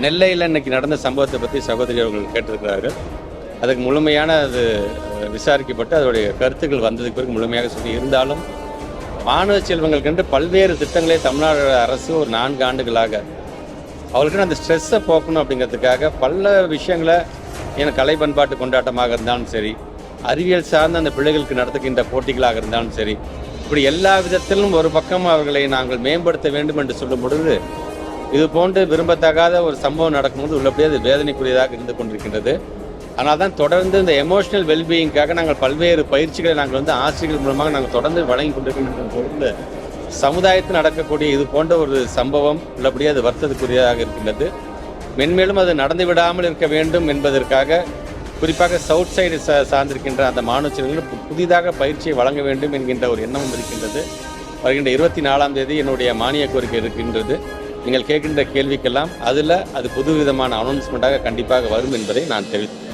நெல்லையில் இன்னைக்கு நடந்த சம்பவத்தை பற்றி சகோதரி அவர்கள் கேட்டிருக்கிறார்கள். அதுக்கு முழுமையான அது விசாரிக்கப்பட்டு அதோடைய கருத்துக்கள் வந்ததுக்கு பிறகு முழுமையாக சொல்லி இருந்தாலும் மாணவ செல்வங்களுக்கென்று பல்வேறு திட்டங்களை தமிழ்நாடு அரசு ஒரு 4 ஆண்டுகளாக அவர்களுக்கு அந்த ஸ்ட்ரெஸ்ஸை போக்கணும் அப்படிங்கிறதுக்காக பல விஷயங்களை ஏன்னா கலை பண்பாட்டு கொண்டாட்டமாக இருந்தாலும் சரி, அறிவியல் சார்ந்த அந்த பிள்ளைகளுக்கு நடத்துகின்ற போட்டிகளாக இருந்தாலும் சரி, இப்படி எல்லா விதத்திலும் ஒரு பக்கம் அவர்களை நாங்கள் மேம்படுத்த வேண்டும் என்று சொல்லும் பொழுது இது போன்று விரும்பத்தகாத ஒரு சம்பவம் நடக்கும்போது உள்ளபடியே அது வேதனைக்குரியதாக இருந்து கொண்டிருக்கின்றது. ஆனால் தான் தொடர்ந்து இந்த எமோஷனல் வெல்பீயிங்காக நாங்கள் பல்வேறு பயிற்சிகளை நாங்கள் ஆசிரியர்கள் மூலமாக நாங்கள் தொடர்ந்து வழங்கி கொண்டிருக்கின்ற பொழுது சமுதாயத்தில் நடக்கக்கூடிய இது போன்ற ஒரு சம்பவம் உள்ளபடியே அது வருத்தத்துக்குரியதாக இருக்கின்றது. மென்மேலும் அது நடந்து விடாமல் இருக்க வேண்டும் என்பதற்காக குறிப்பாக சவுத் சைடு சார்ந்திருக்கின்ற அந்த மாணவர்களுக்கு புதிதாக பயிற்சியை வழங்க வேண்டும் என்கின்ற ஒரு எண்ணமும் இருக்கின்றது. வருகின்ற 24ஆம் தேதி என்னுடைய மானிய கோரிக்கை இருக்கின்றது. நீங்கள் கேட்கின்ற கேள்விக்கெல்லாம் அதில் அது புதுவிதமான அனௌன்ஸ்மெண்ட்டாக கண்டிப்பாக வரும் என்பதை நான் தெரிவித்தேன்.